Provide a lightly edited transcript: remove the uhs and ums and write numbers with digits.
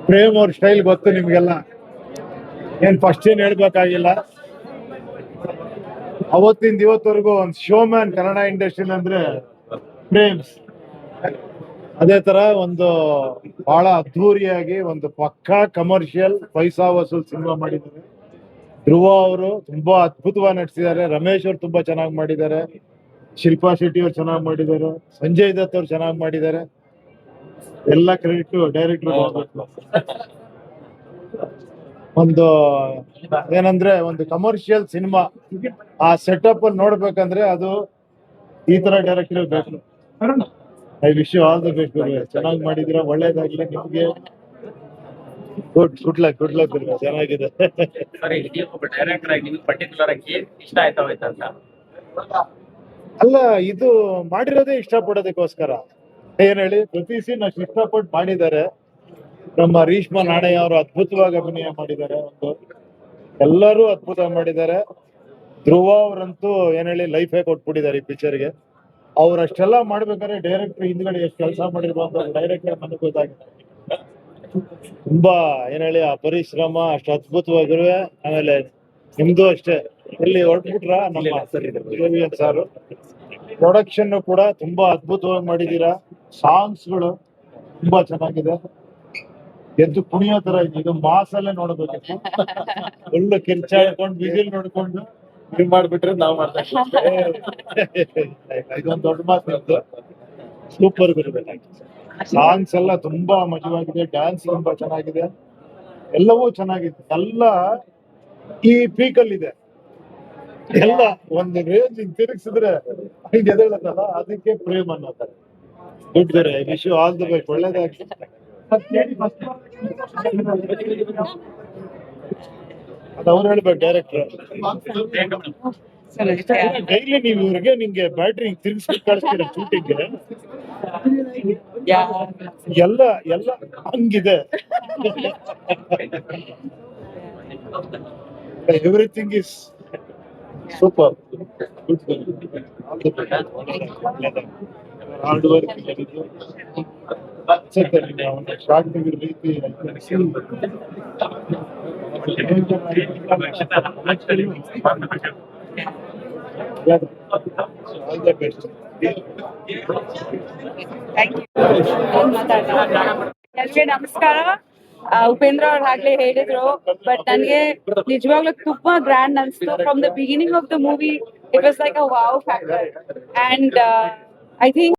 ಪ್ರೇಮ್ ಅವ್ರ ಸ್ಟೈಲ್ ಗೊತ್ತು ನಿಮ್ಗೆಲ್ಲ, ಏನ್ ಫಸ್ಟ್ ಏನ್ ಹೇಳ್ಬೇಕಾಗಿಲ್ಲ. ಅವತ್ತಿಂದ ಇವತ್ತವರೆಗೂ ಒಂದು ಶೋಮ್ಯಾನ್ ಕನ್ನಡ ಇಂಡಸ್ಟ್ರಿ ಅಂದ್ರೆ ಪ್ರೇಮ್ಸ್. ಅದೇ ತರ ಒಂದು ಬಹಳ ಅದ್ಧೂರಿಯಾಗಿ ಒಂದು ಪಕ್ಕಾ ಕಮರ್ಷಿಯಲ್ ಪೈಸಾ ವಸೂಲ್ ಸಿನಿಮಾ ಮಾಡಿದ್ದಾರೆ. ಧ್ರುವ ಅವರು ತುಂಬಾ ಅದ್ಭುತವಾಗಿ ನಟಿಸಿದ್ದಾರೆ, ರಮೇಶ್ ಅವರು ತುಂಬಾ ಚೆನ್ನಾಗಿ ಮಾಡಿದ್ದಾರೆ, ಶಿಲ್ಪಾ ಶೆಟ್ಟಿ ಅವ್ರು ಚೆನ್ನಾಗಿ ಮಾಡಿದ್ದಾರೆ, ಸಂಜಯ್ ದತ್ ಅವ್ರು ಚೆನ್ನಾಗಿ ಮಾಡಿದ್ದಾರೆ. ಎಲ್ಲ ಕ್ರೆಡಿಟ್ ಡೈರೆಕ್ಟರ್. ಒಂದು ಏನಂದ್ರೆ ಒಂದು ಕಮರ್ಷಿಯಲ್ ಸಿನಿಮಾ ಆ ಸೆಟಪ್ ಅಲ್ಲಿ ನೋಡ್ಬೇಕಂದ್ರೆ ಅದು ಈ ತರ ಡೈರೆಕ್ಟರ್ ಬೇಕು. I wish you all the best. ಚೆನ್ನಾಗಿ ಮಾಡಿದೀರಾ, ಒಳ್ಳೇದಾಗ್ಲಿ ನಿಮ್ಗೆ. ಗುಡ್ ಲಕ್ ಚೆನ್ನಾಗಿದೆ. ಅಲ್ಲ, ಇದು ಮಾಡಿರೋದೇ ಇಷ್ಟಪಡೋದಕ್ಕೋಸ್ಕರ. ಏನ್ ಹೇಳಿ, ಪ್ರತಿ ಸೀನ್ ಅಷ್ಟು ಇಷ್ಟಪಟ್ಟು ಮಾಡಿದ್ದಾರೆ. ನಮ್ಮ ರೀಶ್ಮಾ ನಾಣಯ್ಯ ಅವರು ಅದ್ಭುತವಾಗಿ ಅಭಿನಯ ಮಾಡಿದ್ದಾರೆ. ಎಲ್ಲರೂ ಅದ್ಭುತ ಮಾಡಿದ್ದಾರೆ. ಧ್ರುವ ಅವರಂತೂ ಏನ್ ಹೇಳಿ ಲೈಫೇ ಕೊಟ್ಬಿಟ್ಟಿದ್ದಾರೆ ಈ ಪಿಕ್ಚರ್ಗೆ. ಅವ್ರು ಅಷ್ಟೆಲ್ಲ ಮಾಡ್ಬೇಕಾದ್ರೆ ಡೈರೆಕ್ಟರ್ ಹಿಂದ್ಗಡೆ ಎಷ್ಟು ಕೆಲಸ ಮಾಡಿರ್ಬೋದು ಡೈರೆಕ್ಟರ್ ನನಗೆ ಗೊತ್ತಾಗಿದೆ. ತುಂಬಾ ಏನ್ ಹೇಳಿ ಆ ಪರಿಶ್ರಮ ಅಷ್ಟು ಅದ್ಭುತವಾಗಿರುವೆ. ಆಮೇಲೆ ನಿಮ್ದು ಅಷ್ಟೇ, ಇಲ್ಲಿ ಹೊರಟ್ಬಿಟ್ರ ನಮ್ಮ ಸಾರು. ಪ್ರೊಡಕ್ಷನ್ ಕೂಡ ತುಂಬಾ ಅದ್ಭುತವಾಗಿ ಮಾಡಿದೀರಾ. ಸಾಂಗ್ಸ್ಗಳು ತುಂಬಾ ಚೆನ್ನಾಗಿದೆ, ಎದ್ದು ಕುಣಿಯೋ ತರ ಇದೆ. ಇದು ಮಾಸಲ್ಲೇ ನೋಡ್ಬೇಕಿತ್ತು. ಒಳ್ಳೆ ಕಿರ್ಚಾಡ್ಕೊಂಡು ವಿಸಿಲ್ ನೋಡ್ಕೊಂಡು ನೀವು ಮಾಡ್ಬಿಟ್ರೆ ನಾವು ಮಾಡ್ತಾ ಇದೊಂದು ದೊಡ್ಡ ಮಾತು. ಸೂಪರ್ ಬರಬೇಕು. ಸಾಂಗ್ಸ್ ಎಲ್ಲ ತುಂಬಾ ಮಜವಾಗಿದೆ, ಡ್ಯಾನ್ಸ್ ತುಂಬಾ ಚೆನ್ನಾಗಿದೆ, ಎಲ್ಲವೂ ಚೆನ್ನಾಗಿದೆ. ಎಲ್ಲ ಈ ಪೀಕಲ್ ಇದೆ, ಎಲ್ಲ ಒಂದು ರೇಂಜ್ ತಿರುಗಿಸಿದ್ರೆ ಎದೇಳತ್ತಲ್ಲ, ಅದಕ್ಕೆ ಪ್ರೇಮ್ ಅನ್ನೋತಾರೆ. Good very, I wish you all the best. ಒಳ್ಳೇದಾಗಿ. ಅದು ಅವ್ರು ಹೇಳ್ಬೇಕು ಡೈರೆಕ್ಟರ್. ಡೈಲಿ ನೀವು ಇವ್ರಿಗೆ ನಿಂಗೆ ಬ್ಯಾಟ್ರಿ ತಿರ್ಗಿಸ್ಬಿಟ್ಟು ಕಳಿಸ್ತೀರ ಶೂಟಿಂಗ್ಗೆ. ಎಲ್ಲ ಹಂಗಿದೆ. Everything is super. Hard work short ರೀತಿ ಎಲ್ರಿಗೆ ನಮಸ್ಕಾರ. ಉಪೇಂದ್ರ ಅವ್ರು ಆಗ್ಲೇ ಹೇಳಿದ್ರು, ಬಟ್ ನನ್ಗೆ ನಿಜವಾಗ್ಲೂ ತುಂಬಾ ಗ್ರ್ಯಾಂಡ್ ಅನ್ಸ್ತು. From the beginning of the movie it was like a wow factor. And I think